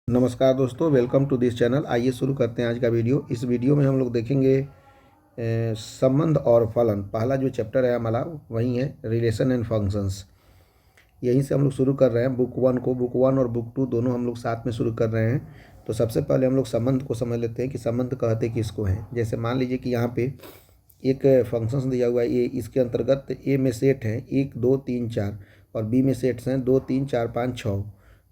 नमस्कार दोस्तों, welcome to this channel. आइए शुरू करते हैं आज का वीडियो। इस वीडियो में हम लोग देखेंगे संबंध और फलन। पहला जो चैप्टर है हमारा वही है रिलेशन एंड फंक्शंस। यहीं से हम लोग शुरू कर रहे हैं बुक वन को। बुक वन और बुक टू दोनों हम लोग साथ में शुरू कर रहे हैं। तो सबसे पहले हम लोग संबंध को समझ लेते हैं कि संबंध कहते किसको हैं। जैसे मान लीजिए कि यहाँ पे एक फंक्शंस दिया हुआ है ए, इसके अंतर्गत ए में सेट हैं 1 2 3 4 और बी में सेट्स हैं 2 3 4 5 6।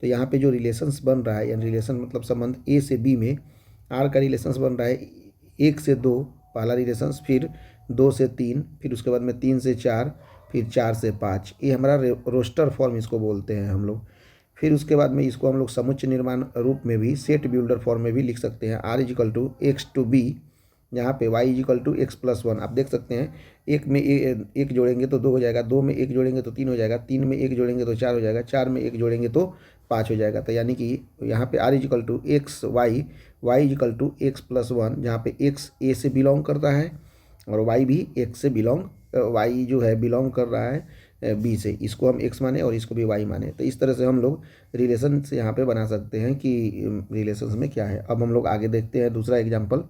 तो यहाँ पे जो रिलेशंस बन रहा है, यानी रिलेशन मतलब संबंध ए से बी में आर का रिलेशंस बन रहा है 1 से 2 पहला रिलेशंस, फिर 2 से 3, फिर उसके बाद में 3 से 4, फिर 4 से 5। ये हमारा रोस्टर फॉर्म इसको बोलते हैं हम लोग। फिर उसके बाद में इसको हम लोग समुच्चय निर्माण रूप में भी, सेट बिल्डर फॉर्म में भी लिख सकते हैं। R is equal to X two B, यहाँ पे y is equal to X plus one. आप देख सकते हैं एक में एक जोड़ेंगे तो 2 हो जाएगा, 2 में एक जोड़ेंगे तो 3 हो जाएगा, 3 में एक जोड़ेंगे तो 4 हो जाएगा, 4 में एक जोड़ेंगे तो 5 हो जाएगा। तो यानी कि यहाँ पे r is equal to X Y, Y is equal to X plus one, जहाँ पे x a से बिलोंग करता है और y भी x से y जो है बिलोंग कर रहा है b से। इसको हम x माने और इसको भी y माने। तो इस तरह से हम लोग रिलेशन से यहाँ पे बना सकते हैं कि रिलेशन में क्या है। अब हम लोग आगे देखते हैं दूसरा एग्जाम्पल।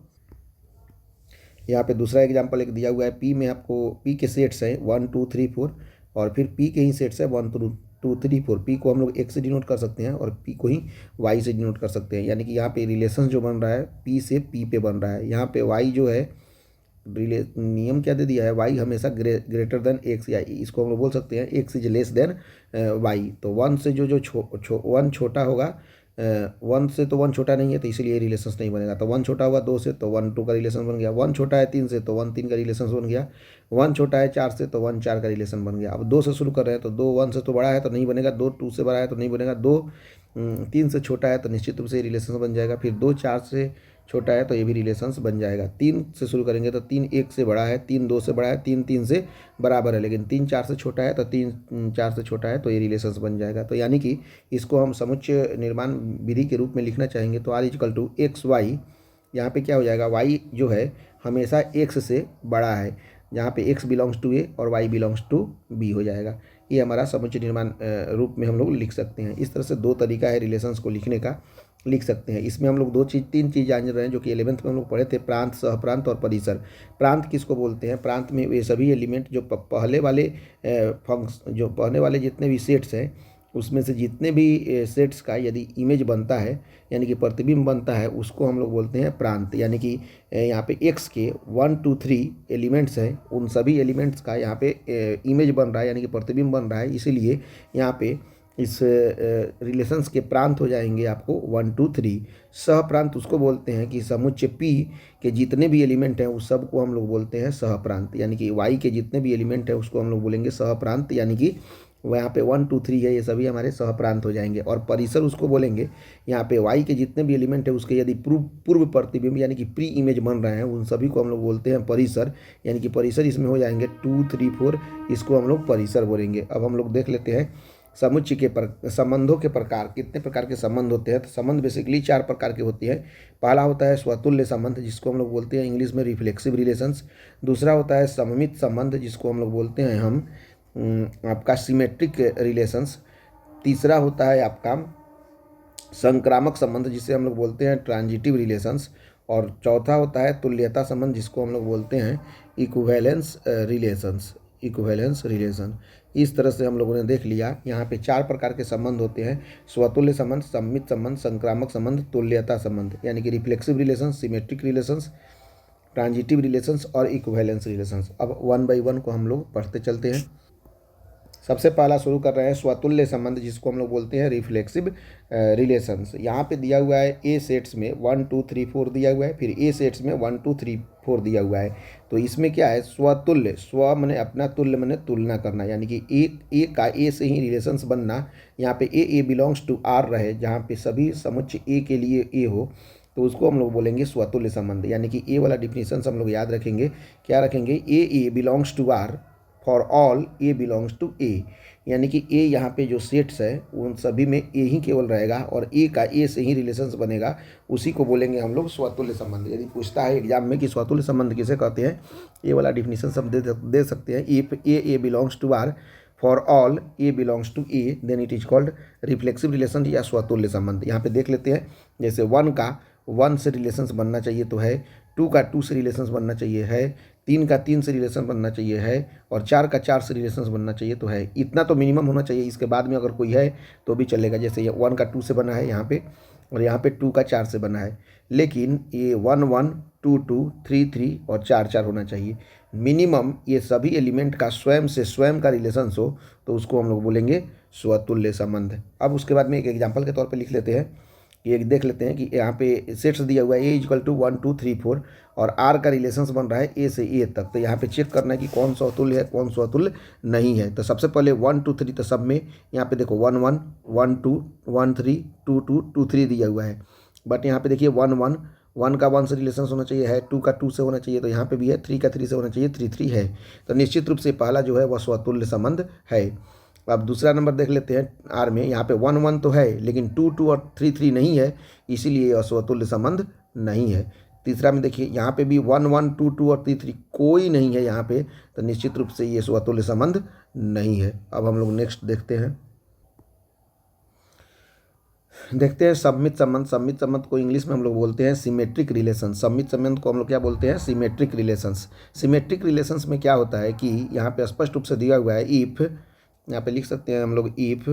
यहाँ पे दूसरा एग्जाम्पल एक दिया हुआ है। पी में आपको पी के सेट्स हैं 1 2 3 4 और फिर पी के ही सेट्स है 1 2 3 4। पी को हम लोग x से डिनोट कर सकते हैं और पी को ही y से डिनोट कर सकते हैं। यानी कि यहाँ पे रिलेशन जो बन रहा है पी से पी पे बन रहा है। यहाँ पे y जो है नियम क्या दे दिया है, y हमेशा ग्रेटर देन x, या इसको हम लोग बोल सकते हैं x is less than y। तो 1 से जो जो 1 छोटा होगा, 1 से तो 1 छोटा नहीं है तो इसीलिए रिलेशंस नहीं बनेगा। तो 1 छोटा होगा 2 से तो 1 2 का रिलेशन बन गया। 1 छोटा है 3 से तो 1 3 का रिलेशन बन गया। 1 छोटा है 4 से तो 1 4 का रिलेशन बन गया। अब 2 से शुरू कर रहे हैं तो 2 1 से तो बड़ा है तो नहीं बनेगा, 2 2 से बड़ा है तो नहीं बनेगा, 2 3 से छोटा है तो निश्चित रूप से रिलेशन बन जाएगा। फिर 2 4 से छोटा है तो ये भी रिलेशंस बन जाएगा। 3 से शुरू करेंगे तो 3 1 से बड़ा है, 3 2 से बड़ा है, 3 3 से बराबर है, लेकिन 3 4 से छोटा है तो 3 4 से छोटा है तो ये रिलेशंस बन जाएगा। तो यानी कि इसको हम समुच्चय निर्माण विधि के रूप में लिखना चाहेंगे तो R equal to X Y. यहाँ पे क्या हो जाएगा, वाई जो है हमेशा एक्स से बड़ा है, जहाँ पे एक्स बिलोंग्स टू ए और वाई बिलोंग्स टू बी हो जाएगा। ये हमारा समुच्चय निर्माण रूप में हम लोग लिख सकते हैं। इस तरह से 2 तरीका है रिलेशंस को लिखने का, लिख सकते हैं। इसमें हम लोग 3 चीज़ जान रहे हैं जो कि 11th में हम लोग पढ़े थे, प्रांत, सहप्रांत और परिसर। प्रांत किसको बोलते हैं? प्रांत में वे सभी एलिमेंट जो पहले वाले जितने भी सेट्स हैं उसमें से जितने भी सेट्स का यदि इमेज बनता है यानी कि प्रतिबिंब बनता है उसको हम लोग बोलते हैं प्रांत। यानी कि यहाँ पे x के 1 2 3 एलिमेंट्स हैं, उन सभी एलिमेंट्स का यहाँ पे इमेज बन रहा है यानी कि प्रतिबिंब बन रहा है, इसीलिए यहाँ पे इस रिलेशंस के प्रांत हो जाएंगे आपको 1 2 3। सह प्रांत उसको बोलते हैं कि समुच्चय P के जितने भी एलिमेंट हैं उस सब को हम लोग बोलते हैं सह प्रांत। यानी कि y के जितने भी एलिमेंट हैं उसको हम लोग बोलेंगे सह प्रांत, यानी कि यहाँ पे 1 2 3 है, ये सभी हमारे सह प्रांत हो जाएंगे। और परिसर उसको बोलेंगे यहाँ पे y के जितने भी एलिमेंट है उसके यदि पूर्व प्रतिबिंब यानी कि प्री इमेज बन रहे हैं उन सभी को हम लोग बोलते हैं परिसर। यानी कि परिसर इसमें हो जाएंगे 2 3 4, इसको हम लोग परिसर बोलेंगे। अब हम लोग देख लेते हैं समुच्चय के संबंधों के प्रकार। कितने प्रकार के संबंध होते हैं? तो संबंध बेसिकली 4 प्रकार के होती है। पहला होता है स्वतुल्य संबंध जिसको हम लोग बोलते हैं इंग्लिश में रिफ्लेक्सिव रिलेशंस। दूसरा होता है सममित संबंध जिसको हम लोग बोलते हैं हम आपका सिमेट्रिक रिलेशंस। तीसरा होता है आपका संक्रामक संबंध जिसे हम लोग बोलते हैं ट्रांजिटिव रिलेशंस। और चौथा होता है तुल्यता संबंध जिसको हम लोग बोलते हैं इक्विवेलेंस रिलेशन। इस तरह से हम लोगों ने देख लिया यहाँ पे 4 प्रकार के संबंध होते हैं: स्वतुल्य संबंध, सममित संबंध, संक्रामक संबंध, तुल्यता संबंध। यानी कि reflexive relations, symmetric relations, transitive relations और इक्विवेलेंस रिलेशंस। अब 1 बाय 1 को हम लोग पढ़ते चलते हैं। सबसे पहला शुरू कर रहे हैं स्वतुल्य संबंध जिसको हम लोग बोलते हैं रिफ्लेक्सिव रिलेशंस। यहाँ पे दिया हुआ है ए सेट्स में 1 2 3 4 दिया हुआ है, फिर ए सेट्स में 1 2 3 4 दिया हुआ है। तो इसमें क्या है, स्वतुल्य, स्व मैंने अपना, तुल्य मैंने तुलना करना, यानी कि ए का ए से ही रिलेशंस बनना। यहाँ पे ए बिलोंग्स टू आर रहे, जहाँ पे सभी समुच्चय ए के लिए ए हो तो उसको हम लोग बोलेंगे स्वतुल्य संबंध। यानी कि ए वाला डिफिनीशन हम लोग याद रखेंगे, क्या रखेंगे, A belongs to R for all A belongs to A. यानी कि ए यहाँ पे जो सेट्स है उन सभी में ए ही केवल रहेगा और ए का ए से ही रिलेशंस बनेगा, उसी को बोलेंगे हम लोग स्वतुल्य संबंध। यदि पूछता है एग्जाम में कि स्वतुल्य संबंध किसे कहते हैं, ए वाला डिफिनीशन हम दे सकते हैं। A belongs to R for all A belongs to A then it is called reflexive relation या स्वतुल्य संबंध। यहाँ पे देख लेते हैं, जैसे 1 का 1 से रिलेशंस बनना चाहिए तो है, 2 का 2 से रिलेशंस बनना चाहिए है, 3 का 3 से रिलेशन बनना चाहिए है, और 4 का 4 से रिलेशंस बनना चाहिए तो है। इतना तो मिनिमम होना चाहिए, इसके बाद में अगर कोई है तो भी चलेगा। जैसे ये 1 का 2 से बना है यहाँ पे, और यहाँ पे 2 का 4 से बना है, लेकिन ये 1 1 2 2 3 3 और 4 4 होना चाहिए। मिनिमम ये सभी एलिमेंट का स्वयं से स्वयं का रिलेशंस हो तो उसको हम लोग बोलेंगे स्वतुल्य संबंध। अब उसके बाद में एक एग्जाम्पल के तौर पे लिख लेते हैं, एक देख लेते हैं कि यहाँ पे सेट्स दिया हुआ है ए इक्वल टू 1 2 3 4 और आर का रिलेशंस बन रहा है ए से ए तक। तो यहाँ पे चेक करना है कि कौन स्वतुल्य है कौन स्वतुल्य नहीं है। तो सबसे पहले 1 2 3, तो सब में यहाँ पे देखो 1 1 1 2 1 3 2 2 2 3 दिया हुआ है, बट यहाँ पे देखिए 1 1 1 का 1 से रिलेशन होना चाहिए है, 2 का 2 से होना चाहिए तो यहाँ पे भी है, 3 का 3 से होना चाहिए, 3 3 है। तो निश्चित रूप से पहला जो है वह स्वतुल्य संबंध है। अब दूसरा नंबर देख लेते हैं आर में, यहाँ पे 1 1 तो है लेकिन 2 2 और 3 3 नहीं है, इसीलिए यह स्वतुल्य संबंध नहीं है। तीसरा में देखिए यहाँ पे भी 1 1 2 2 और 3 3 कोई नहीं है यहाँ पे, तो निश्चित रूप से ये स्वतुल्य संबंध नहीं है। अब हम लोग नेक्स्ट देखते हैं सममित संबंध। सममित संबंध को इंग्लिश में हम लोग बोलते हैं सिमेट्रिक रिलेशन। सममित संबंध को हम लोग क्या बोलते हैं, सिमेट्रिक रिलेशंस। सिमेट्रिक रिलेशंस में क्या होता है कि यहाँ पे स्पष्ट रूप से दिया हुआ है, इफ, यहाँ पे लिख सकते हैं हम लोग, if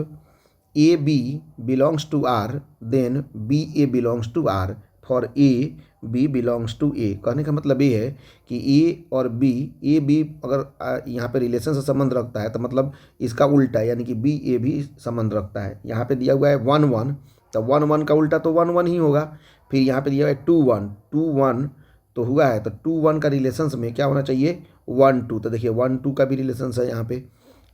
A B belongs to R then B A belongs to R for A B belongs to A. कहने का मतलब ये है कि ए और बी, ए बी अगर यहाँ पे रिलेशन से संबंध रखता है तो मतलब इसका उल्टा यानी कि बी ए भी संबंध रखता है। यहाँ पे दिया हुआ है 1 1, तो 1 1 का उल्टा तो 1 1 ही होगा। फिर यहाँ पे दिया हुआ है 2 1, 2 1 तो हुआ है, तो 2 1 का रिलेशंस में क्या होना चाहिए 1 2, तो देखिए 1 2 का भी रिलेशंस है यहाँ पे।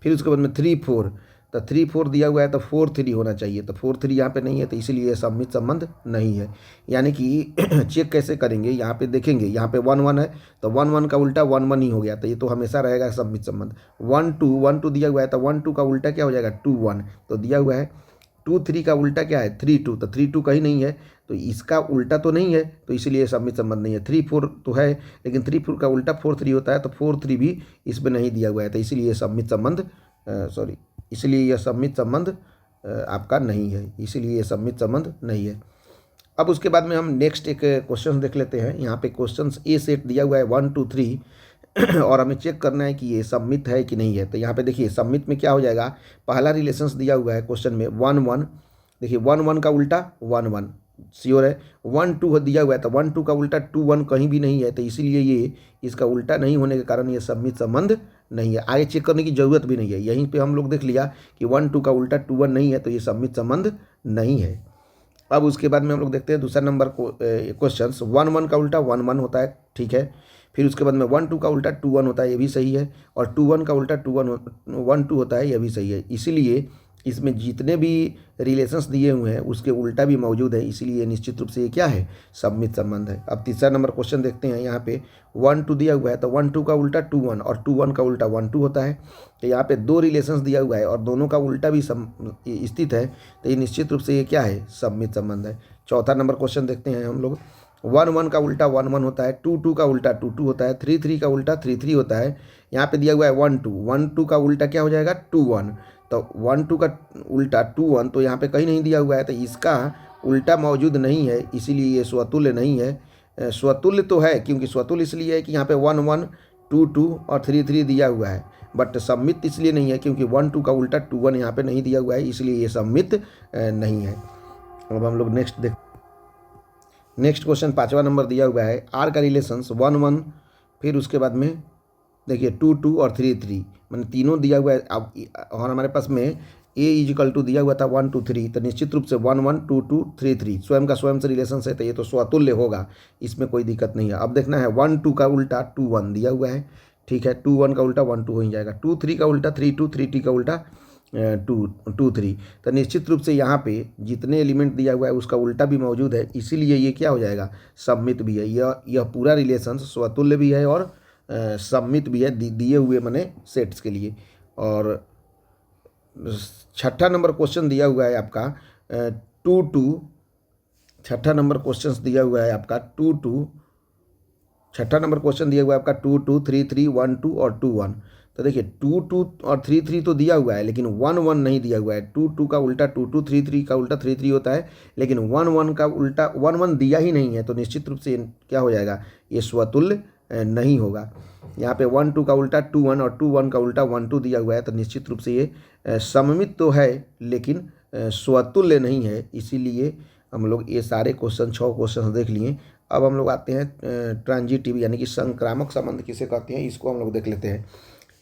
फिर उसके बाद में 3 4, तो 3 4 दिया हुआ है तो 4 3 होना चाहिए, तो 4 3 यहाँ पे नहीं है, तो इसीलिए ये सममित संबंध नहीं है। यानी कि चेक कैसे करेंगे, यहाँ पे देखेंगे, यहाँ पे 1 1 है तो 1 1 का उल्टा 1 1 ही हो गया, तो ये तो हमेशा रहेगा सममित संबंध। 1 2 दिया हुआ है तो 1 2 का उल्टा क्या हो जाएगा 2 1, तो दिया हुआ है 2 3 का उल्टा क्या है 3 2, तो 3 2 कहीं नहीं है, तो इसका उल्टा तो नहीं है, तो इसलिए सममित संबंध नहीं है। 3 4 तो है लेकिन 3 4 का उल्टा 4 3 होता है, तो 4 3 भी इसमें नहीं दिया हुआ है, तो इसीलिए सममित संबंध इसलिए यह सममित संबंध आपका नहीं है, इसीलिए यह सममित संबंध नहीं है। अब उसके बाद में हम नेक्स्ट एक क्वेश्चन देख लेते हैं। यहाँ पे क्वेश्चन ए सेट दिया हुआ है 1 2 3 और हमें चेक करना है कि ये सममित है कि नहीं है। तो यहाँ पे देखिए सममित में क्या हो जाएगा, पहला रिलेशंस दिया हुआ है क्वेश्चन में 1 1, देखिए 1 1 का उल्टा 1 1 श्योर है, 1 2 दिया हुआ है तो 1 2 का उल्टा 2 1 कहीं भी नहीं है, तो इसीलिए ये इसका उल्टा नहीं होने के कारण ये सममित संबंध नहीं है। आगे चेक करने की जरूरत भी नहीं है, यहीं पे हम लोग देख लिया कि 1 2 का उल्टा 2 1 नहीं है, तो ये सममित संबंध नहीं है। अब उसके बाद में हम लोग देखते हैं दूसरा नंबर को क्वेश्चन 1 1 का उल्टा 1 1 होता है, ठीक है। फिर उसके बाद में 1 2 का उल्टा 2 1 होता है, ये भी सही है, और 2 1 का उल्टा 2 1 2 होता है, यह भी सही है। इसीलिए इसमें जितने भी रिलेशंस दिए हुए हैं उसके उल्टा भी मौजूद है, इसीलिए निश्चित रूप से ये क्या है सममित संबंध है। अब तीसरा नंबर क्वेश्चन देखते हैं। यहाँ पे 1 2 दिया हुआ है तो 1 2 का उल्टा 2 1 और 2 1 का उल्टा 1 2 होता है, तो यहाँ पे दो रिलेशंस दिया हुआ है और दोनों का उल्टा भी स्थित है, तो ये निश्चित रूप से ये क्या है सममित संबंध है। चौथा नंबर क्वेश्चन देखते हैं हम लोग। 1 1 का उल्टा 1 1 होता है, 2 2 का उल्टा 2 2 होता है, 3 3 का उल्टा 3 3 होता है। यहाँ पे दिया हुआ है 1 2 का उल्टा क्या हो जाएगा 2 1, तो 1 2 का उल्टा 2 1 तो यहाँ पे कहीं नहीं दिया हुआ है, तो इसका उल्टा मौजूद नहीं है, इसीलिए ये स्वतुल्य नहीं है। स्वतुल्य तो है, क्योंकि स्वतुल्य इसलिए है कि यहाँ पे 1 1 2 2 और 3 3 दिया हुआ है, बट सममित इसलिए नहीं है क्योंकि 1 2 का उल्टा 2 1 यहाँ पे नहीं दिया हुआ है, इसलिए ये सममित नहीं है। अब हम लोग नेक्स्ट क्वेश्चन 5वां नंबर दिया हुआ है, आर का रिलेशंस 1 1, फिर उसके बाद में देखिए 2 2 और 3 3, मैंने तीनों दिया हुआ है। अब और हमारे पास में ए इजिकल टू दिया हुआ था 1 2 3, तो निश्चित रूप से 1 1 2 2 3 3 स्वयं का स्वयं से रिलेशन है, तो ये तो स्वतुल्य होगा, इसमें कोई दिक्कत नहीं है। अब देखना है 1 2 का उल्टा 2 1 दिया हुआ है, ठीक है, 2 1 का उल्टा 1 2 हो ही जाएगा, 2 3 का उल्टा 3 2, 3 3 का उल्टा 2 3, तो निश्चित रूप से यहाँ पे जितने एलिमेंट दिया हुआ है उसका उल्टा भी मौजूद है, इसीलिए ये क्या हो जाएगा सममित भी है। यह पूरा रिलेशन स्वतुल्य भी है और सममित भी है दिए हुए मैंने सेट्स के लिए। और छठा नंबर क्वेश्चन दिया हुआ है आपका 2 2, छठा नंबर क्वेश्चन दिया हुआ है आपका 2 2, छठा नंबर क्वेश्चन दिया हुआ है आपका 2 2 3 3 1 2 और 2 1, तो देखिए 2 2 और 3 3 तो दिया हुआ है, लेकिन 1 1 नहीं दिया हुआ है। 2 2 का उल्टा 2 2, 3 3 का उल्टा 3 3 होता है, लेकिन 1 1 का उल्टा 1 1 दिया ही नहीं है। तो निश्चित रूप से क्या हो जाएगा, ये स्वतुल्य नहीं होगा। यहाँ पे 1 2 का उल्टा 2 1 और 2 1 का उल्टा 1 2 दिया हुआ है, तो निश्चित रूप से ये सममित तो है लेकिन स्वतुल्य नहीं है। इसीलिए हम लोग ये सारे क्वेश्चन 6 क्वेश्चन देख लिए। अब हम लोग आते हैं ट्रांजिटिव यानी कि संक्रामक संबंध किसे कहते हैं, इसको हम लोग देख लेते हैं।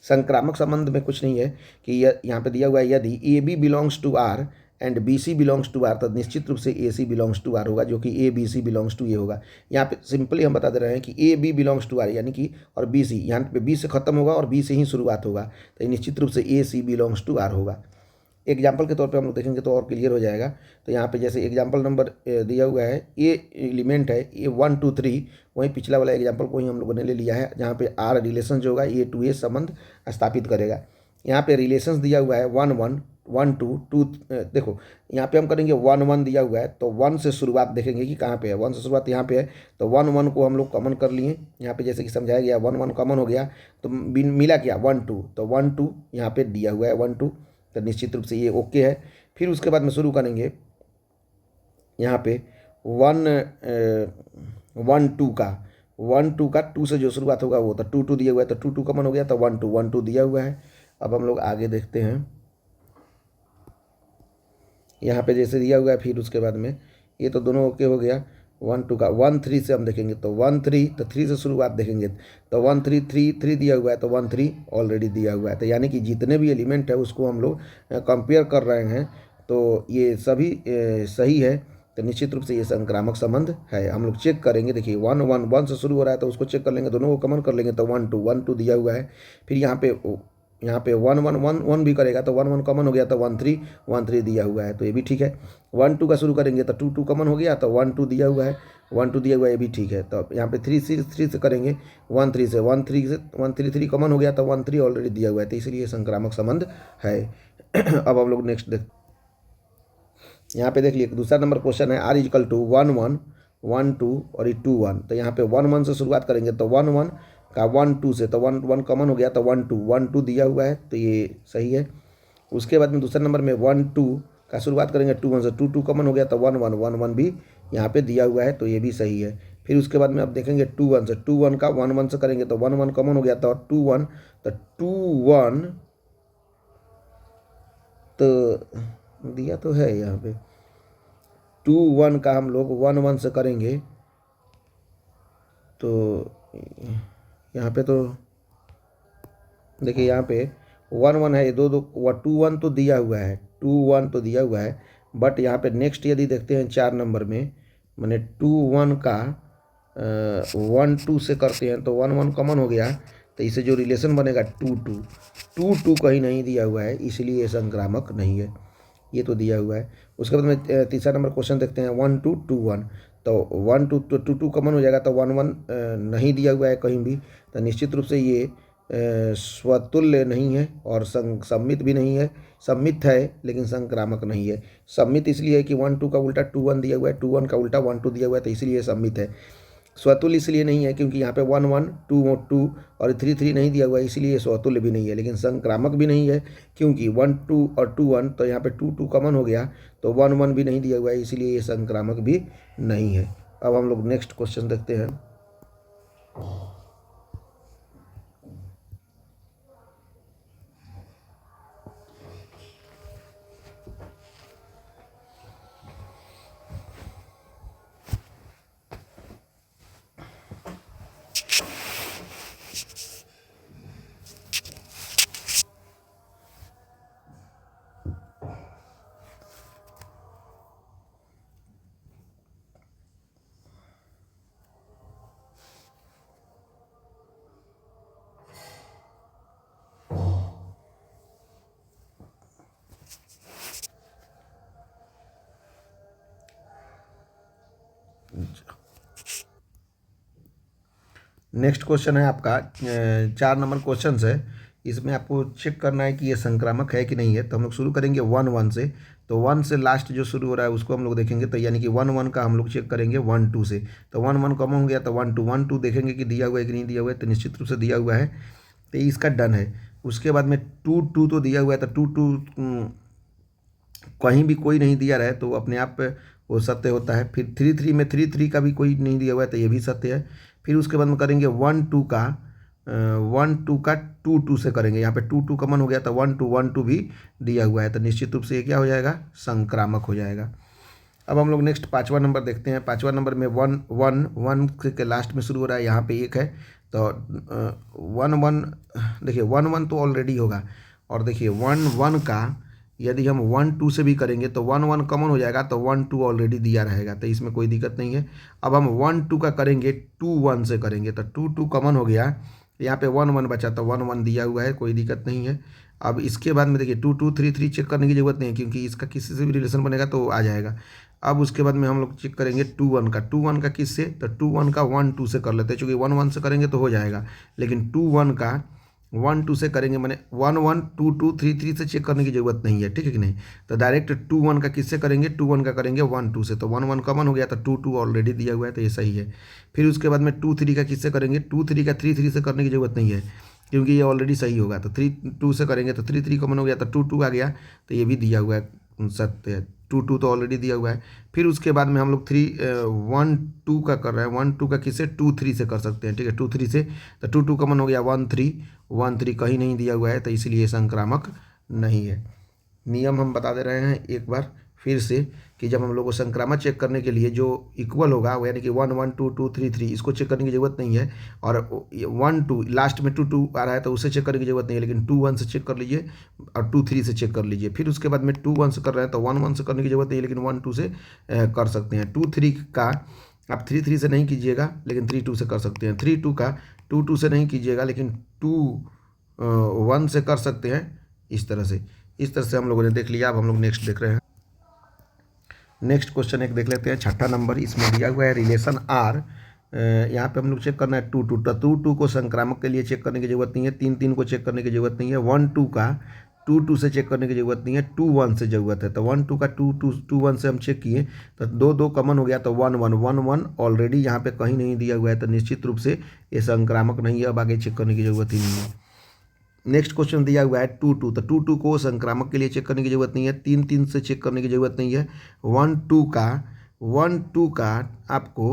संक्रामक संबंध में कुछ नहीं है कि यहाँ पे दिया हुआ है यदि A B belongs to R and B C belongs to R, तो निश्चित रूप से A C belongs to R होगा, जो कि A B C belongs to A होगा। यहाँ पे सिंपली हम बता दे रहे हैं कि A B belongs to R यानी कि और बी सी, यहाँ पे बी से खत्म होगा और बी से ही शुरुआत होगा, तो निश्चित रूप से A C belongs to R होगा। एग्जाम्पल के तौर पे हम लोग देखेंगे तो और क्लियर हो जाएगा। तो यहाँ पे जैसे एग्जाम्पल नंबर दिया हुआ है, ए एलिमेंट है ए 1 2 3, वहीं पिछला वाला एग्जाम्पल को ही हम लोगों ने ले लिया है, जहाँ पे आर रिलेशन जो होगा ए टू ए संबंध स्थापित करेगा। यहाँ पे रिलेशंस दिया हुआ है 1 1 1 2 2, देखो यहाँ पे हम करेंगे 1 1 दिया हुआ है, तो 1 से शुरुआत देखेंगे कि कहाँ पे है। 1 से शुरुआत यहाँ पे है, तो 1 1 को हम लोग कॉमन कर लिए। यहाँ पे जैसे कि समझाया गया 1 1 कॉमन हो गया, तो मिला क्या 1 2, तो 1 2 यहाँ पे दिया हुआ है 1 2, तो निश्चित रूप से ये ओके है। फिर उसके बाद में शुरू करेंगे यहाँ पे 1 1 2 का 2 से जो शुरुआत होगा वो, तो 2 2 दिया हुआ है, तो 2 2 कॉमन हो गया, तो 1 2 दिया हुआ है। अब हम लोग आगे देखते हैं, यहाँ पे जैसे दिया हुआ है, फिर उसके बाद में ये तो दोनों ओके हो गया। 1 2 का 1 3 से हम देखेंगे, तो 1 3, तो 3 से शुरुआत देखेंगे, तो 1 3 3 3 दिया हुआ है, तो 1 3 ऑलरेडी दिया हुआ है। तो यानी कि जितने भी एलिमेंट है उसको हम लोग कंपेयर कर रहे हैं, तो ये सभी सही है, तो निश्चित रूप से ये संक्रामक संबंध है। हम लोग चेक करेंगे, देखिए 1 1 1 से शुरू हो रहा है, तो उसको चेक कर लेंगे, दोनों को कॉमन कर लेंगे, तो 1 2 दिया हुआ है। फिर यहाँ पे 1 1 1 1 भी करेगा, तो 1 1 कॉमन हो गया, तो 1 3 दिया हुआ है, तो ये भी ठीक है। 1 2 का शुरू करेंगे, तो 2 2 कॉमन हो गया, तो 1 2 दिया हुआ है, 1 2 दिया हुआ है, ये भी ठीक है। तो यहाँ पे 3 से करेंगे, 1 3 से 1 3 3 कॉमन हो गया, तो 1 3 ऑलरेडी दिया हुआ है, तो इसलिए संक्रामक संबंध है। अब हम लोग नेक्स्ट देख, यहाँ पे देख लिए दूसरा नंबर क्वेश्चन है आर इजकल टू 1 1 1 2 और ये 2 1, तो यहाँ पे 1 1 से शुरुआत करेंगे, तो 1 1 का 1 2 से, तो 1 1 कॉमन हो गया, तो 1 2 दिया हुआ है, तो ये सही है। उसके बाद में दूसरे नंबर में 1 2 का शुरुआत करेंगे 2 1 से, 2 2 कॉमन हो गया, तो 1 1 भी यहाँ पे दिया हुआ है, तो ये भी सही है। फिर उसके बाद में अब देखेंगे 2 1 से, 2 1 का 1 1 से करेंगे, तो 1 1 कॉमन हो गया, तो 2 1, तो 2 1 तो दिया तो है यहाँ पे 2 1 का हम लोग 1 1 से करेंगे, तो यहाँ पे तो देखिए यहाँ पे 1 1 है, 2 2 2 1 तो दिया हुआ है, 2 1 तो दिया हुआ है, बट यहाँ पे नेक्स्ट यदि देखते हैं 4 नंबर में, मैंने 2 1 का 1 2 से करते हैं, तो 1 1 कॉमन हो गया, तो इसे जो रिलेशन बनेगा 2 2 कहीं नहीं दिया हुआ है, इसलिए ये संक्रामक नहीं है, ये तो दिया हुआ है। उसके बाद में तीसरा नंबर क्वेश्चन देखते हैं 1 2 2 1, तो 1 2 तो 2 2 कॉमन हो जाएगा, तो 1 1 नहीं दिया हुआ है कहीं भी, तो निश्चित रूप से ये स्वतुल्य नहीं है और सम्मित भी नहीं है। सम्मित है लेकिन संक्रामक नहीं है। सम्मित इसलिए है कि 1 2 का उल्टा 2 1 दिया हुआ है, 2 1 का उल्टा 1 2 दिया हुआ है, तो इसलिए सम्मित है। स्वतुल्य इसलिए नहीं है क्योंकि यहाँ पे 1 1 2 2 और 3 3 नहीं दिया हुआ है, इसलिए स्वतुल्य भी नहीं है। लेकिन संक्रामक भी नहीं है क्योंकि 1 2 और 2 1, तो यहाँ पे 2 2 कॉमन हो गया, तो 1 1 भी नहीं दिया हुआ है, इसलिए ये संक्रामक भी नहीं है। अब हम लोग नेक्स्ट क्वेश्चन देखते हैं। नेक्स्ट क्वेश्चन है आपका 4 नंबर क्वेश्चन है। इसमें आपको चेक करना है कि ये संक्रामक है कि नहीं है। तो हम लोग शुरू करेंगे 1 1 से, तो 1 से लास्ट जो शुरू हो रहा है उसको हम लोग देखेंगे, तो यानी कि 1 1 का हम लोग चेक करेंगे 1 2 से, तो 1 1 कम हो गया, तो 1 2 देखेंगे कि दिया हुआ है कि नहीं दिया हुआ है, तो निश्चित रूप से दिया हुआ है, तो इसका डन है। उसके बाद में 2 तो दिया हुआ है, तो 2 कहीं भी कोई नहीं दिया रहे तो अपने आप वो सत्य होता है। फिर 3 का भी कोई नहीं दिया हुआ है तो ये भी सत्य है। फिर उसके बाद में करेंगे 1 2 का 1 2 का 2 से करेंगे, यहाँ पे 2 कॉमन हो गया तो 1 2 भी दिया हुआ है, तो निश्चित रूप से ये क्या हो जाएगा, संक्रामक हो जाएगा। अब हम लोग नेक्स्ट 5वां नंबर देखते हैं। 5वां नंबर में 1 के लास्ट में शुरू हो रहा है, यहाँ पे 1 है तो 1 1 देखिए 1 1 तो ऑलरेडी होगा। और देखिए 1 1 का यदि हम 1 2 से भी करेंगे तो 1 1 कॉमन हो जाएगा, तो 1 2 ऑलरेडी दिया रहेगा, तो इसमें कोई दिक्कत नहीं है। अब हम 1 2 का करेंगे 2 1 से करेंगे तो 2 2 कॉमन हो गया, यहाँ पे 1 1 बचा तो 1 1 दिया हुआ है, कोई दिक्कत नहीं है। अब इसके बाद में देखिए 2 2 3 3 चेक करने की जरूरत नहीं है, क्योंकि इसका किसी से भी रिलेशन बनेगा तो आ जाएगा। अब उसके बाद में हम लोग चेक करेंगे 2 1 का किससे, तो 2 1 का 1 2 से कर लेते हैं, चूँकि 1 1 से करेंगे तो हो जाएगा, लेकिन 2 1 का 1 2 से करेंगे, मैंने 1 1 2 2 3 3 से चेक करने की जरूरत नहीं है, ठीक है कि नहीं। तो डायरेक्ट 2 1 का किससे करेंगे, 2 1 का करेंगे 1 2 से, तो 1 1 कॉमन हो गया, तो 2 2 ऑलरेडी दिया हुआ है, तो ये सही है। फिर उसके बाद में 2 3 का किससे करेंगे, 2 3 का 3 3 से करने की जरूरत नहीं है, क्योंकि ये ऑलरेडी सही होगा, तो 3 2 से करेंगे तो 3 3 कॉमन हो गया, तो 2 2 आ गया, तो ये भी दिया हुआ है, सत्य है। 2 2 तो ऑलरेडी दिया हुआ है। फिर उसके बाद में हम लोग 1 2 का कर रहे हैं, 1 2 का किससे 2 3 से कर सकते हैं, ठीक है, 2 3 से, तो 2 2 कॉमन हो गया, 1 3 कहीं नहीं दिया हुआ है, तो इसलिए संक्रामक नहीं है। नियम हम बता दे रहे हैं एक बार फिर से कि जब हम लोग को संक्रामक चेक करने के लिए जो इक्वल होगा, वो यानी कि 1 1 2 2 3 3, इसको चेक करने की जरूरत नहीं है। और 1 2 लास्ट में 2 2 आ रहा है तो उसे चेक करने की जरूरत नहीं है, लेकिन 2 1 से चेक कर लीजिए और 2 3 से चेक कर लीजिए। फिर उसके बाद में 2 1 से कर रहे हैं तो 1 1 से करने की जरूरत नहीं है, लेकिन 1 2 से कर सकते हैं। 2 3 का आप 3 3 से नहीं कीजिएगा, लेकिन 3 2 से कर सकते हैं। 3 2 का 2 2 से नहीं कीजिएगा, लेकिन 2 1 से कर सकते हैं। इस तरह से हम लोगों ने देख लिया। अब हम लोग नेक्स्ट देख रहे हैं। नेक्स्ट क्वेश्चन एक देख लेते हैं, 6ठा नंबर। इसमें दिया हुआ है रिलेशन आर, यहाँ पे हम लोग चेक करना है 2 2, तो 2 2 को संक्रामक के लिए चेक करने की जरूरत नहीं है, 3 3 को चेक करने की जरूरत नहीं है, 1 2 का 2 2 से चेक करने की जरूरत नहीं है, 2 1 से जरूरत है, तो 1 2 का 2 1 से हम चेक किए तो 2 2 कॉमन हो गया, तो 1 1 ऑलरेडी यहाँ पे कहीं नहीं दिया हुआ है, तो निश्चित रूप से ये संक्रामक नहीं है, अब आगे चेक करने की जरूरत ही नहीं है। नेक्स्ट क्वेश्चन दिया हुआ है 2 2, तो 2 2 को संक्रामक के लिए चेक करने की जरूरत नहीं है, 3 3 से चेक करने की जरूरत नहीं है, 1 2 का आपको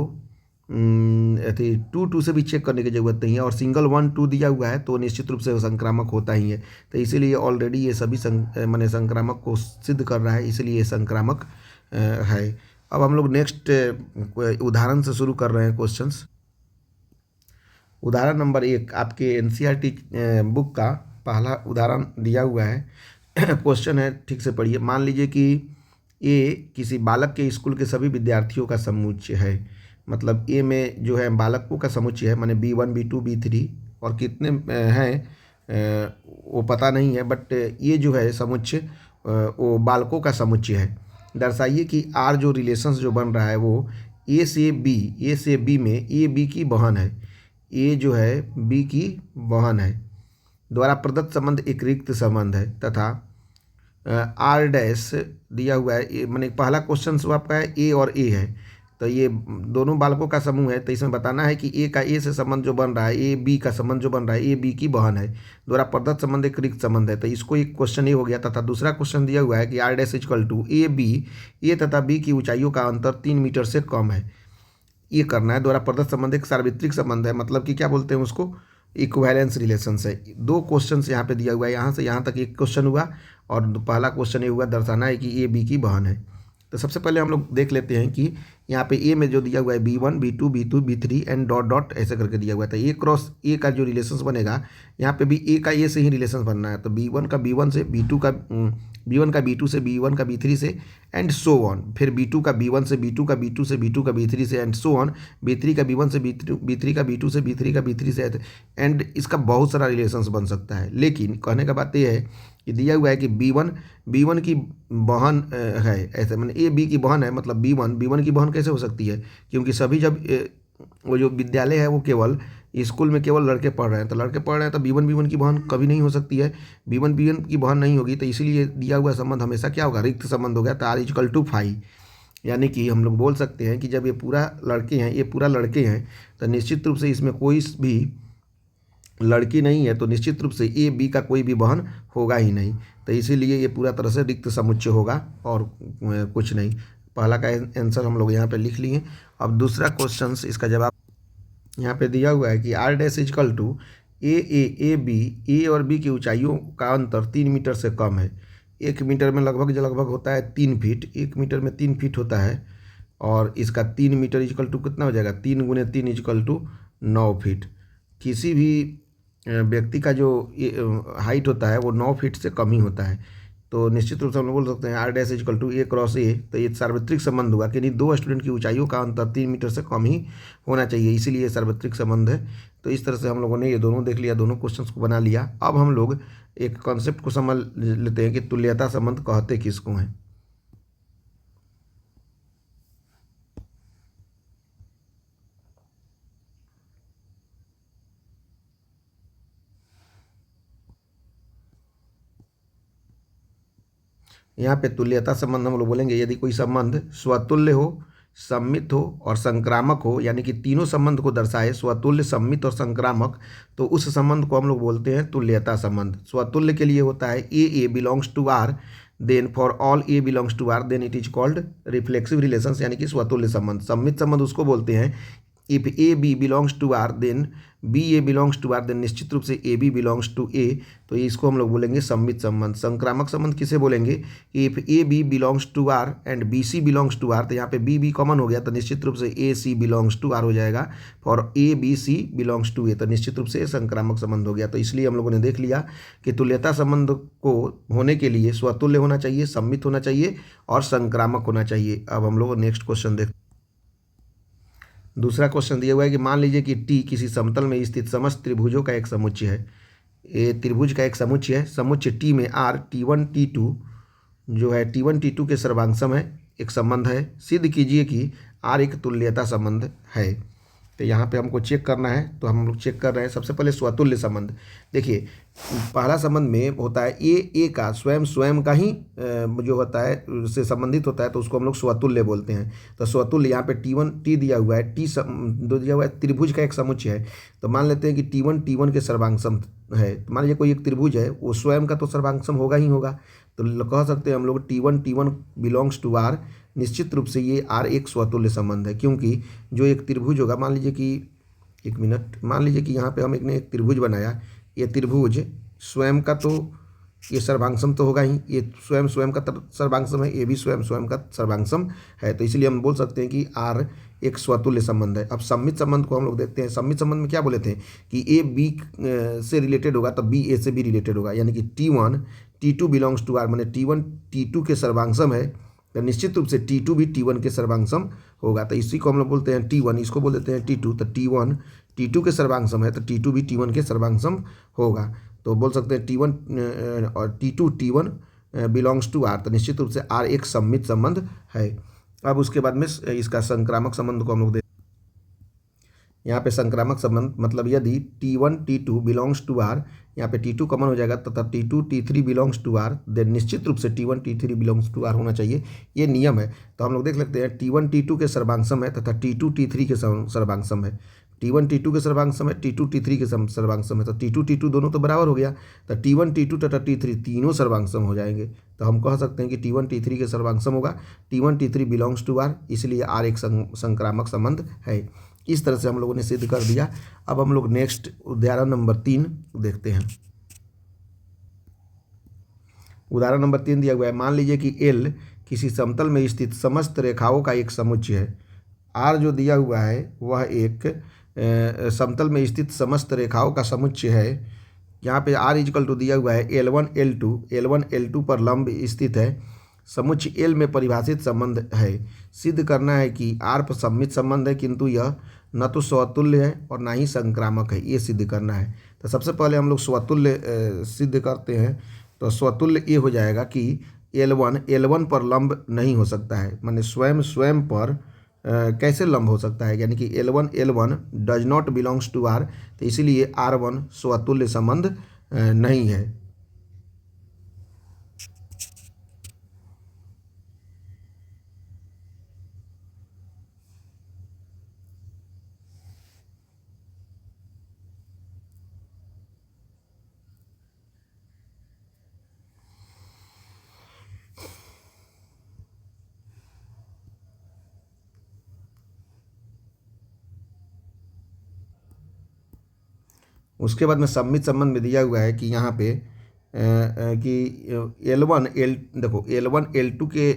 2 2 से भी चेक करने की जरूरत नहीं है, और सिंगल 1 2 दिया हुआ है तो निश्चित रूप से संक्रामक होता ही है, तो इसीलिए ऑलरेडी ये सभी माने संक्रामक को सिद्ध कर रहा है, इसलिए ये संक्रामक है। अब हम लोग नेक्स्ट उदाहरण से शुरू कर रहे हैं क्वेश्चंस। उदाहरण नंबर 1 आपके एनसीईआरटी बुक का पहला उदाहरण दिया हुआ है। क्वेश्चन है, ठीक से पढ़िए। मान लीजिए कि ए किसी बालक के स्कूल के सभी विद्यार्थियों का समुच्चय है, मतलब ए में जो है बालकों का समुच्चय है, माने B1 B2 B3, और कितने हैं वो पता नहीं है, बट ये जो है समुच्चय वो बालकों का समुच्चय है। दर्शाइए कि आर जो रिलेशंस जो बन रहा है वो ए से बी में ए बी की बहन है, ए जो है बी की बहन है, द्वारा प्रदत्त संबंध एक रिक्त संबंध है, तथा आर डैश दिया हुआ है। मैंने पहला क्वेश्चन जो आपका है ए और ए है, तो ये दोनों बालकों का समूह है, तो इसमें बताना है कि ए का ए से संबंध जो बन रहा है, ए बी का संबंध जो बन रहा है, ए बी की बहन है, द्वारा प्रदत्त संबंध एक रिक्त संबंध है, तो इसको एक क्वेश्चन ये हो गया। तथा दूसरा क्वेश्चन दिया हुआ है कि आर डैश इक्वल टू ए तथा बी की ऊंचाइयों का अंतर 3 मीटर से कम है, ये करना है। द्वारा प्रदत्त संबंध एक सार्वत्रिक संबंध है, मतलब कि क्या बोलते हैं उसको, इक्विवेलेंस रिलेशंस है। 2 क्वेश्चन यहाँ पे दिया हुआ है, यहाँ से यहाँ तक एक क्वेश्चन हुआ, और पहला क्वेश्चन ये हुआ दर्शाना है कि ए बी की बहन है। तो सबसे पहले हम लोग देख लेते हैं कि यहाँ पे ए में जो दिया हुआ है B1 B2 B2 B3 and dot dot ऐसे करके दिया हुआ है, तो ए क्रॉस ए का जो रिलेशंस बनेगा, यहाँ पे भी ए का ए से ही रिलेशंस बनना है, तो B1 का B1 से, B1 का B2 से, B1 का B3 से, एंड सो ऑन। फिर B2 का B1 से, B2 का B2 से, B2 का B3 से, एंड सो ऑन। B3 का B1 से, B3 का B2 से, B3 का B3 से, एंड इसका बहुत सारा रिलेशंस बन सकता है। लेकिन कहने का बात यह है कि दिया हुआ है कि B1 की बहन है, ऐसे मैंने ए बी की बहन है, मतलब B1 की बहन कैसे हो सकती है, क्योंकि सभी जब वो जो विद्यालय है वो केवल स्कूल में केवल लड़के पढ़ रहे हैं, तो लड़के पढ़ रहे हैं तो B1 की बहन कभी नहीं हो सकती है, B1 की बहन नहीं होगी, तो इसीलिए दिया हुआ संबंध हमेशा क्या होगा, रिक्त संबंध हो गया, तो R इक्वल टू 5। यानी कि हम लोग बोल सकते हैं कि जब ये पूरा लड़के हैं, तो निश्चित रूप से इसमें कोई भी लड़की नहीं है तो निश्चित रूप से ए बी का कोई भी बहन होगा ही नहीं। तो इसीलिए ये पूरा तरह से रिक्त समुच्चय होगा और कुछ नहीं। पहला का आंसर हम लोग यहाँ पे लिख लिए। अब दूसरा क्वेश्चन, इसका जवाब यहाँ पे दिया हुआ है कि R dash equal to A B. A और बी की ऊंचाइयों का अंतर 3 मीटर से कम है। 1 मीटर में लगभग होता है 3 फीट, 1 मीटर में 3 फीट होता है। और इसका 3 मीटर इजकल टू कितना हो जाएगा, 3 × 3 इजकल टू 9 फीट। किसी भी व्यक्ति का जो हाइट होता है वो 9 फीट से कम ही होता है। तो निश्चित रूप से हम लोग बोल सकते हैं are dash equal to A×A। तो ये सार्वत्रिक संबंध हुआ कि नहीं, दो स्टूडेंट की ऊंचाइयों का अंतर 3 मीटर से कम ही होना चाहिए, इसीलिए ये सार्वत्रिक संबंध है। तो इस तरह से हम लोगों ने ये दोनों देख लिया, दोनों क्वेश्चंस को बना लिया। अब हम लोग एक कॉन्सेप्ट को समझ लेते हैं कि तुल्यता संबंध कहते किसको हैं। यहाँ पे तुल्यता संबंध हम लोग बोलेंगे यदि कोई संबंध स्वतुल्य हो, सम्मित हो और संक्रामक हो, यानी कि तीनों संबंध को दर्शाए, स्वतुल्य, सम्मित और संक्रामक, तो उस संबंध को हम लोग बोलते हैं तुल्यता संबंध। स्वतुल्य के लिए होता है A belongs to R, then for all A belongs to R, then it is called reflexive relations, यानी कि स्वतुल्य संबंध। सम्मित संबंध उसको बोलते हैं if A B belongs to R then B A belongs to R, then निश्चित रूप से A B belongs to A, तो इसको हम लोग बोलेंगे सम्मित संबंध। संक्रामक संबंध किसे बोलेंगे, if A B belongs to R and B C belongs to R, तो यहाँ पे बी बी कॉमन हो गया तो निश्चित रूप से A C belongs to R हो जाएगा। For A B C belongs to A, तो निश्चित रूप से संक्रामक संबंध हो गया। तो इसलिए हम लोगों ने देख लिया कि तुल्यता संबंध को होने के लिए स्वतुल्य होना चाहिए, सम्मित होना चाहिए और संक्रामक होना चाहिए। अब हम लोग नेक्स्ट क्वेश्चन देखते। दूसरा क्वेश्चन दिया हुआ है कि मान लीजिए कि टी किसी समतल में स्थित समस्त त्रिभुजों का एक समुच्चय है। ये त्रिभुज का एक समुच्चय है। समुच्चय टी में आर T1 T2 जो है T1 T2 के सर्वांगसम है, एक संबंध है। सिद्ध कीजिए कि आर एक तुल्यता संबंध है। तो यहाँ पे हमको चेक करना है, तो हम लोग चेक कर रहे हैं। सबसे पहले स्वतुल्य संबंध देखिए, पहला संबंध में होता है ए का स्वयं का ही जो होता है से संबंधित होता है, तो उसको हम लोग स्वतुल्य बोलते हैं। तो स्वतुल्य यहाँ पे T1 T दिया हुआ है, दो दिया हुआ है, त्रिभुज का एक समुच्चय है। तो मान लेते हैं कि T1 T1 के सर्वांगसम है। तो मान लीजिए कोई एक त्रिभुज है, वो स्वयं का तो सर्वांगसम होगा ही होगा। तो कह सकते हैं हम लोग T1 T1 belongs to are. निश्चित रूप से ये आर एक स्वतुल्य संबंध है, क्योंकि जो एक त्रिभुज होगा, मान लीजिए कि एक मिनट, मान लीजिए कि यहाँ पे हम एक त्रिभुज बनाया। ये त्रिभुज स्वयं का तो ये सर्वांगसम तो होगा ही, ये स्वयं का सर्वांगसम है, ये भी स्वयं का सर्वांगसम है। तो इसलिए हम बोल सकते हैं कि आर एक स्वतुल्य संबंध है। अब सम्मित संबंध को हम लोग देखते हैं। सम्मित संबंध में क्या बोले थे कि ए बी से रिलेटेड होगा तो बी ए से भी रिलेटेड होगा, यानी कि T1 T2 belongs to are, मैंने T1 T2 के सर्वांगसम है, तो निश्चित रूप से T2 भी T1 के सर्वांगसम होगा। तो इसी को हम लोग बोलते हैं T1, इसको बोल देते हैं T2। तो T1 T2 के सर्वांगसम है तो T2 भी T1 के सर्वांगसम होगा। तो बोल सकते हैं T1 और T2 T1 belongs to R, तो निश्चित रूप से आर एक सम्मित संबंध है। अब उसके बाद में इसका संक्रामक संबंध को हम लोग यहाँ पे संक्रामक संबंध मतलब यदि T1 T2 belongs to are, यहाँ पे T2 कॉमन हो जाएगा तथा T2 T3 belongs to R, then निश्चित रूप से T1 T3 belongs to are होना चाहिए। ये नियम है। तो हम लोग देख लेते हैं T1 T2 के सर्वांगसम है तथा T2 T3 के सर्वांगसम है। T1 T2 के सर्वांगसम है, T2 T3 के सर्वांगसम है, तो T2 T2 दोनों तो बराबर हो गया। तो T1 T2 तथा T3 तीनों सर्वांगसम हो जाएंगे। तो हम कह सकते हैं कि T1 T3 के सर्वांगसम होगा, T1 T3 belongs to R, इसलिए आर एक संक्रामक संबंध है। इस तरह से हम लोगों ने सिद्ध कर दिया। अब हम लोग नेक्स्ट उदाहरण नंबर 3 देखते हैं। उदाहरण नंबर 3 दिया हुआ है, मान लीजिए कि एल किसी समतल में स्थित समस्त रेखाओं का एक समुच्चय है। आर जो दिया हुआ है वह एक समतल में स्थित समस्त रेखाओं का समुच्चय है। यहाँ पे आर इजकल टू दिया हुआ है L1 L2 पर लंब स्थित है। समुच्चय एल में परिभाषित संबंध है। सिद्ध करना है कि आर पर सम्मित संबंध है, किंतु यह न तो स्वतुल्य है और ना ही संक्रामक है, ये सिद्ध करना है। तो सबसे पहले हम लोग स्वतुल्य सिद्ध करते हैं। तो स्वतुल्य ये हो जाएगा कि L1 पर लंब नहीं हो सकता है, माने स्वयं पर कैसे लंब हो सकता है, यानी कि L1 does not belongs to R, तो इसीलिए R1 स्वतुल्य संबंध नहीं है। उसके बाद में सम्मित संबंध में दिया हुआ है कि यहाँ पे कि L1 L देखो L1 L2 के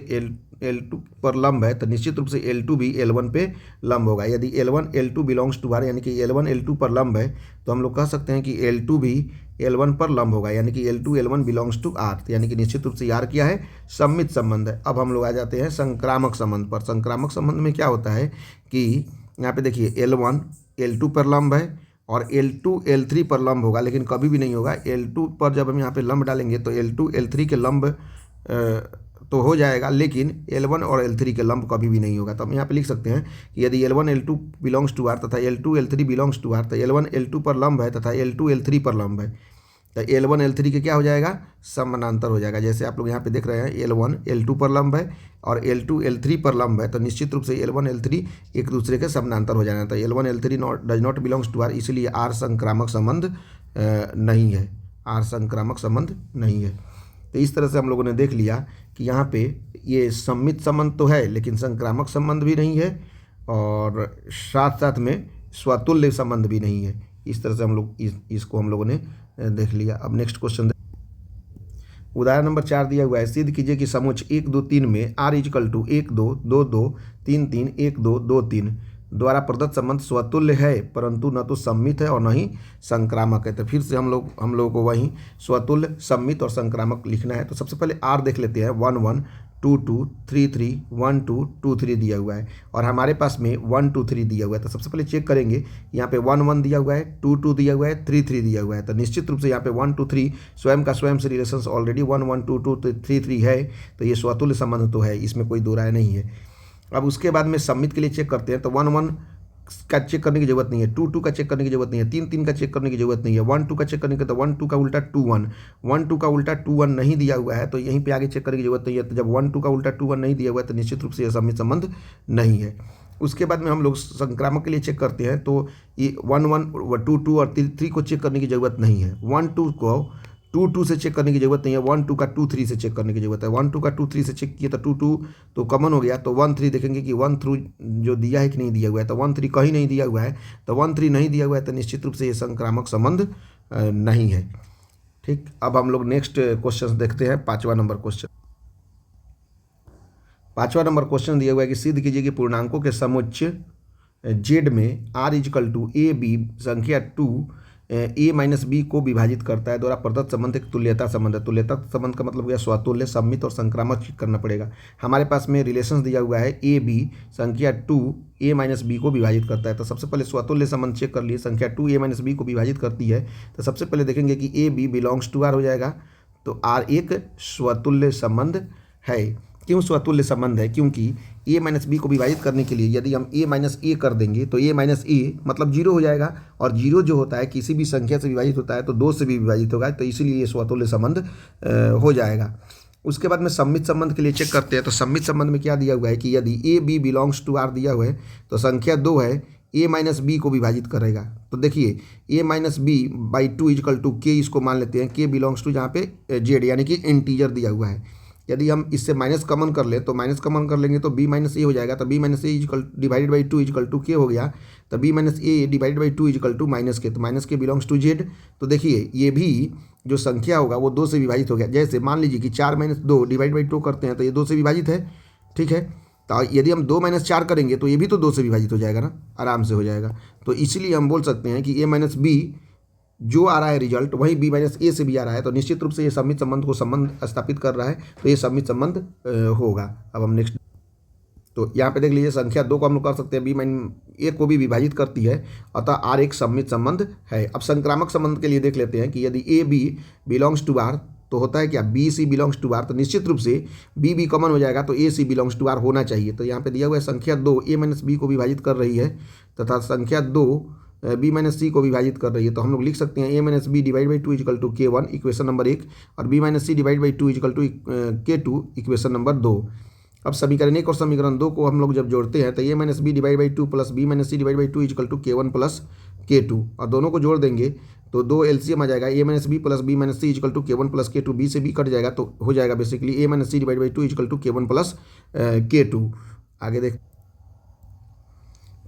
L2 पर लंब है, तो निश्चित रूप से L2 भी L1 पे लंब होगा। यदि L1 L2 belongs to R, यानी कि L1 L2 पर लंब है, तो हम लोग कह सकते हैं कि L2 भी L1 पर लंब होगा, यानी कि L2 L1 belongs to R। यानी कि निश्चित रूप से R क्या है, सम्मित संबंध है। अब हम लोग आ जाते हैं संक्रामक संबंध पर। संक्रामक संबंध में क्या होता है कि यहाँ पे देखिए L1 L2 पर लंब है और L2 L3 पर लंब होगा, लेकिन कभी भी नहीं होगा। L2 पर जब हम यहाँ पे लंब डालेंगे तो L2 L3 के लंब तो हो जाएगा, लेकिन L1 और L3 के लंब कभी भी नहीं होगा। तो हम यहाँ पे लिख सकते हैं कि यदि L1 L2 belongs to R तथा L2 L3 belongs to R, तो L1 L2 पर लंब है तथा L2 L3 पर लंब है, तो L1 L3 के क्या हो जाएगा, समानांतर हो जाएगा। जैसे आप लोग यहाँ पे देख रहे हैं L1 L2 पर लंब है और L2 L3 पर लंब है, तो निश्चित रूप से L1 L3 एक दूसरे के समानांतर हो जाना। तो L1 L3 does not belongs to R, इसीलिए R संक्रामक संबंध नहीं है, R संक्रामक संबंध नहीं है। तो इस तरह से हम लोगों ने देख लिया कि यहाँ पे ये सम्मित संबंध तो है लेकिन संक्रामक संबंध भी नहीं है, और साथ साथ में स्वतुल्य संबंध भी नहीं है। इस तरह से हम लोग इसको हम लोगों ने देख लिया। अब नेक्स्ट क्वेश्चन, उदाहरण नंबर 4 दिया हुआ है, सिद्ध कीजिए कि समुच्चय 1 2 3 में R इक्वल टू 1 2 2 2 3 3 1 2 2 3 द्वारा प्रदत्त संबंध स्वतुल्य है, परंतु न तो सम्मित है और न ही संक्रामक है। तो फिर से हम लोगों को वहीं स्वतुल्य, सम्मित और संक्रामक लिखना है। तो सबसे पहले R देख लेते हैं। 1 1 2 2 3 3 1 2 2 3 दिया हुआ है और हमारे पास में 1 2 3 दिया हुआ है। तो सबसे पहले चेक करेंगे, यहाँ पे 1 1 दिया हुआ है, 2 2 दिया हुआ है, 3 3 दिया हुआ है। तो निश्चित रूप से यहाँ पे 1 2 3 स्वयं का स्वयं से रिलेशन ऑलरेडी 1 1 2 2 3 3 है, तो ये स्वतुल्य संबंध तो है, इसमें कोई दो राय नहीं है। अब उसके बाद में सम्मित के लिए चेक करते हैं। तो 1 1 का चेक करने की जरूरत नहीं है, 2 2 का चेक करने की जरूरत नहीं है, 3 3 का चेक करने की जरूरत नहीं है, 1 2 का चेक करने का, तो 1 2 का उल्टा 2 1, 1 2 का उल्टा 2 1 नहीं दिया हुआ है, तो यहीं पे आगे चेक करने की जरूरत नहीं है। तो जब 1 2 का उल्टा 2 1 नहीं दिया हुआ है तो निश्चित रूप से यह सम्मित संबंध नहीं है। उसके बाद में हम लोग संक्रामक के लिए चेक करते हैं। तो ये 1 1 2 2 और 3 को चेक करने की जरूरत नहीं है, 1 2 को 2 2 से चेक करने की जरूरत नहीं है, 1 2 का 2 3 से चेक करने की जरूरत है। 1 2 का 2 3 से चेक किया तो 2 2 तो कॉमन हो गया, तो 1 3 देखेंगे कि 1 3 जो दिया है कि नहीं दिया हुआ है, तो 1 3 कहीं नहीं दिया हुआ है, तो 1 3 नहीं दिया हुआ है, तो निश्चित रूप से ये संक्रामक संबंध नहीं है। ठीक, अब हम लोग नेक्स्ट क्वेश्चन देखते हैं। 5वां नंबर क्वेश्चन, 5वां नंबर क्वेश्चन दिया हुआ है कि सिद्ध कीजिए कि पूर्णांकों के समुच्चय Z में R equal to A B संख्या 2 ए माइनस बी को विभाजित करता है द्वारा प्रदत्त संबंध एक तुल्यता संबंध है। तुल्यता संबंध का मतलब क्या, स्वतुल्य, सम्मित और संक्रामक करना पड़ेगा। हमारे पास में रिलेशंस दिया हुआ है, ए बी संख्या 2 ए माइनस बी को विभाजित करता है। तो सबसे पहले स्वतुल्य संबंध चेक कर लिए, संख्या 2 ए माइनस बी को विभाजित करती है। तो सबसे पहले देखेंगे कि A B belongs to R हो जाएगा, तो आर एक स्वतुल्य संबंध है। क्यों स्वतुल्य संबंध है, क्योंकि ए माइनस बी को विभाजित करने के लिए यदि हम ए माइनस ए कर देंगे तो ए माइनस ए मतलब 0 हो जाएगा, और 0 जो होता है किसी भी संख्या से विभाजित होता है तो 2 से भी विभाजित होगा, तो इसीलिए ये स्वतुल्य संबंध हो जाएगा। उसके बाद में सम्मित संबंध के लिए चेक करते हैं। तो सम्मित संबंध में क्या दिया हुआ है कि यदि A B belongs to R दिया हुआ है तो संख्या 2 है, ए माइनस बी को विभाजित करेगा। तो देखिए A minus B by 2 equal to K, इसको मान लेते हैं के बिलोंग्स टू जहाँ पे जेड यानी कि इंटीजर दिया हुआ है। यदि हम इससे माइनस कॉमन कर लें तो माइनस कॉमन कर लेंगे तो बी माइनस ए हो जाएगा, तो B minus A equal divided by 2 equal to K हो गया, तो B minus A divided by 2 equal to minus K, तो माइनस के बिलोंग्स टू जेड। तो देखिए ये भी जो संख्या होगा वो 2 से विभाजित हो गया। जैसे मान लीजिए कि 4 माइनस 2 डिवाइड बाई 2 करते हैं तो ये 2 से विभाजित है, ठीक है। तो यदि हम 2 माइनस 4 करेंगे तो ये भी तो 2 से विभाजित हो जाएगा ना, आराम से हो जाएगा। तो इसीलिए हम बोल सकते हैं कि ए माइनस बी जो आ रहा है रिजल्ट वही बी माइनस ए से भी आ रहा है, तो निश्चित रूप से ये सम्मित संबंध को संबंध स्थापित कर रहा है, तो ये सम्मित संबंध होगा। अब हम नेक्स्ट, तो यहाँ पे देख लीजिए संख्या 2 को हम लोग कर सकते हैं बी माइनस ए को भी विभाजित करती है, अतः आर एक सम्मित संबंध है। अब संक्रामक संबंध के लिए देख लेते हैं कि यदि A B belongs to R तो होता है क्या, B C belongs to R, तो निश्चित रूप से बी बी कॉमन हो जाएगा, तो ए सी बिलोंग्स टू आर होना चाहिए। तो यहाँ पे दिया हुआ है संख्या 2 ए माइनस बी को विभाजित कर रही है तथा संख्या 2 बी माइनस सी को विभाजित कर रही है, तो हम लोग लिख सकते हैं A minus B divide by 2 equal to K 1 equation number 1 और B minus C divide by 2 equal to K 2 equation number 2। अब समीकरण 1 और समीकरण 2 को हम लोग जब जोड़ते हैं तो A minus B divide by 2 plus B minus C divide by 2 equal to K 1 plus के 2, और दोनों को जोड़ देंगे तो 2 एलसीएम आ जाएगा, A minus B plus B minus C equal to K 1 plus के 2, बी से बी कट जाएगा तो हो जाएगा basically A minus C divide by 2 equal to K 1 plus के 2। आगे देख,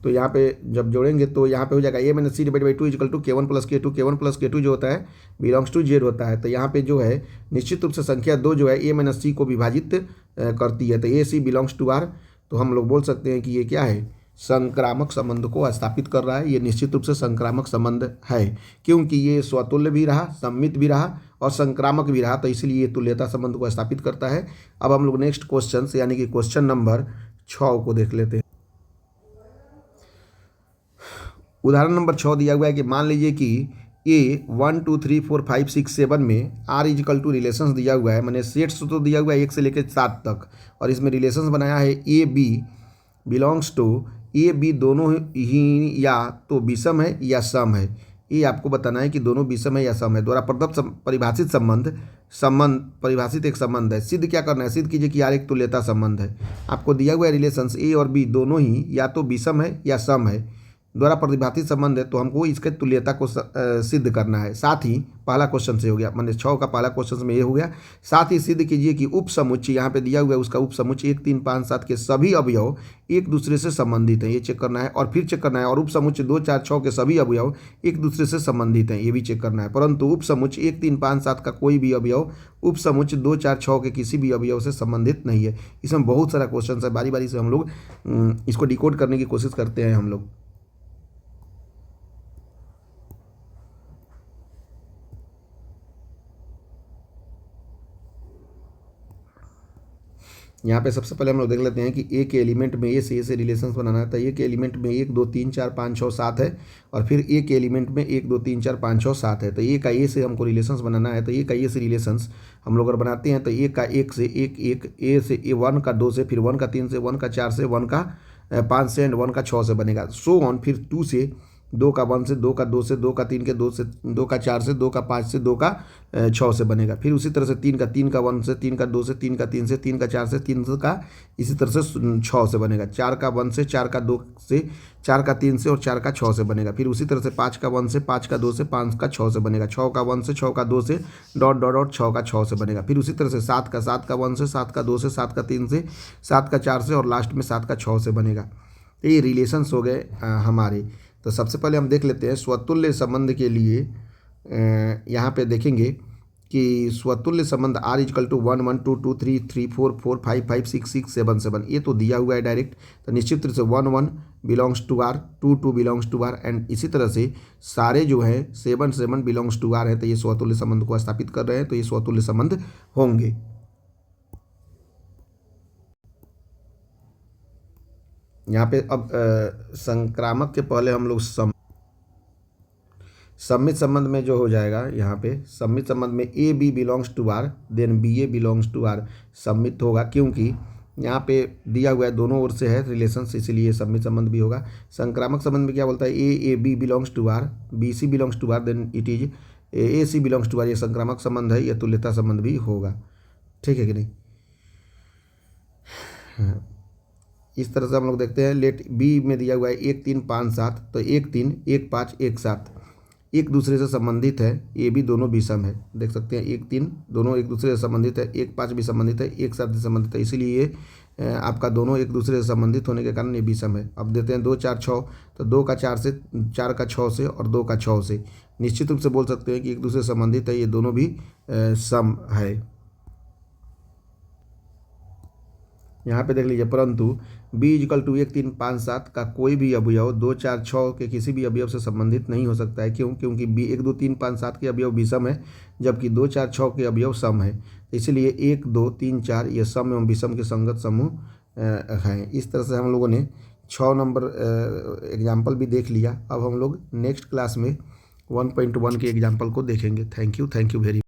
तो यहाँ पे जब जोड़ेंगे तो यहाँ पे हो जाएगा a-c/2 equal to k1 + k2। k1 + k2 जो होता है बिलोंग्स टू z होता है। तो यहाँ पे जो है निश्चित रूप से संख्या 2 जो है a-c को विभाजित करती है। तो a-c बिलोंग्स टू r। तो हम लोग बोल सकते हैं कि ये क्या है, संक्रामक संबंध को स्थापित कर रहा है। ये निश्चित रूप से संक्रामक संबंध है, क्योंकि ये स्वतुल्य भी रहा, सममित भी रहा और संक्रामक भी रहा, तो इसलिए ये तुल्यता संबंध को स्थापित करता है। अब हम लोग नेक्स्ट क्वेश्चन यानी कि क्वेश्चन नंबर 6 को देख लेते हैं। उदाहरण नंबर 6 दिया हुआ है कि मान लीजिए कि ए 1 2 3 4 5 6 7 में आर इजिकल टू रिलेशंस दिया हुआ है, मैंने सेट्स तो दिया हुआ है 1 से लेकर 7 तक, और इसमें रिलेशंस बनाया है A B belongs to A B दोनों ही या तो विषम है या सम है। ये आपको बताना है कि दोनों विषम है या सम है। द्वारा प्रदत्त परिभाषित संबंध परिभाषित एक संबंध है। सिद्ध क्या करना है, सिद्ध कीजिए कि यार एक तुल्यता संबंध है। आपको दिया हुआ है रिलेशंस ए और बी दोनों ही या तो विषम है या सम है, द्वारा प्रतिभाषित संबंध है, तो हमको इसके तुल्यता को सिद्ध करना है। साथ ही पहला क्वेश्चन से हो गया, मैंने 6 का पहला क्वेश्चन में ये हो गया। साथ ही सिद्ध कीजिए कि उप समुच्चय यहाँ पे दिया हुआ है, उसका उप समुच्चय 1 3 5 7 के सभी अवयव एक दूसरे से संबंधित हैं, ये चेक करना है। और फिर चेक करना है और उप समुच्चय 2 4 6 के सभी अवयव एक दूसरे से संबंधित हैं, ये भी चेक करना है। परंतु उप समुच्चय 1 3 5 7 का कोई भी अवयव उप समुच्चय 2 4 6 के किसी भी अवयव से संबंधित नहीं है। इसमें बहुत सारा क्वेश्चन है, बारी बारी से हम लोग इसको डिकोड करने की कोशिश करते हैं हम लोग। यहाँ पे सबसे पहले हम लोग देख लेते हैं कि ए के एलिमेंट में ए से रिलेशंस बनाना है। तो ए के एलिमेंट में 1 2 3 4 5 6 7 है, और फिर ए के एलिमेंट में 1 2 3 4 5 6 7 है। तो ए का ए से हमको रिलेशंस बनाना है। तो ए का ए से रिलेशंस हम लोग अगर बनाते हैं तो ए का 1 से 1 1, ए से 1 का 2 से, फिर 1 का 3 से, 1 का 4 से, 1 का 5 से एंड 1 का 6 से बनेगा। सो ऑन, फिर 2 से, 2 का 1 से, 2 का 2 से, 2 का 3 के 2 से, 2 का 4 से, 2 का 5 से, 2 का 6 से बनेगा। फिर उसी तरह से 3 का 1 से, 3 का 2 से, 3 का 3 से, 3 का 4 से, 3 का इसी तरह से 6 से बनेगा। 4 का 1 से, 4 का 2 से, 4 का 3 से और 4 का 6 से बनेगा। फिर उसी तरह से 5 का 1 से, 5 का 2 से, 5 का 6 से बनेगा। 6 का 1 से, 6 का 2 से, डॉट डॉट डॉट 6 का 6 से बनेगा। फिर उसी तरह से 7 का 1 से, 7 का 2 से, 7 का 3 से, 7 का 4 से और लास्ट में 7 का 6 से बनेगा। ये रिलेशंस हो गए हमारे। तो सबसे पहले हम देख लेते हैं स्वतुल्य संबंध के लिए। यहाँ पे देखेंगे कि स्वतुल्य संबंध R इक्वल टू 1 1 2 2 3 3 4 4 5 5 6 6 7 7, ये तो दिया हुआ है डायरेक्ट। तो निश्चित रूप से 1 1 belongs to R, 2 2 belongs to R and इसी तरह से सारे जो है 7 7 बिलोंग्स टू R है। तो ये स्वतुल्य संबंध को स्थापित कर रहे हैं, तो ये स्वतुल्य संबंध होंगे। यहाँ पे अब संक्रामक के पहले हम लोग सम्मित संबंध में जो हो जाएगा, यहाँ पे सम्मित संबंध में A B belongs to R then B A belongs to R सम्मित होगा, क्योंकि यहाँ पे दिया हुआ है दोनों ओर से है रिलेशंस, इसीलिए सम्मित संबंध भी होगा। संक्रामक संबंध में क्या बोलता है, A B belongs to R, B C belongs to R then it is A C belongs to R. ये संक्रामक संबंध है, यह तुल्यता संबंध भी होगा, ठीक है कि नहीं। हाँ, इस तरह से हम लोग देखते हैं। लेट बी में दिया हुआ है 1 3 5 7, तो 1 3 1 5 1 7 एक दूसरे से संबंधित है। ये भी दोनों विषम है, देख सकते हैं 1 3 दोनों एक दूसरे से संबंधित है, 1 5 भी संबंधित है, 1 7 भी संबंधित है, इसीलिए आपका दोनों एक दूसरे से संबंधित होने के कारण ये विषम है। अब देते हैं 2 4 6, तो 2 का 4 से, 4 का 6 से और 2 का 6 से निश्चित रूप से बोल सकते हैं कि एक दूसरे से संबंधित है, ये दोनों भी सम है। यहाँ पे देख लीजिए, परंतु b इक्वल टू 1 3 5 7 का कोई भी अवयव 2 4 6 के किसी भी अवयव से संबंधित नहीं हो सकता है। क्यों? क्योंकि b 1 2 3 5 7 के अवयव विषम है, जबकि 2 4 6 के अवयव सम है। इसलिए 1 2 3 4 ये सम एवं विषम के संगत समूह हैं। इस तरह से हम लोगों ने 6 नंबर एग्जाम्पल भी देख लिया। अब हम लोग नेक्स्ट क्लास में 1.1 के एग्जाम्पल को देखेंगे। Thank you very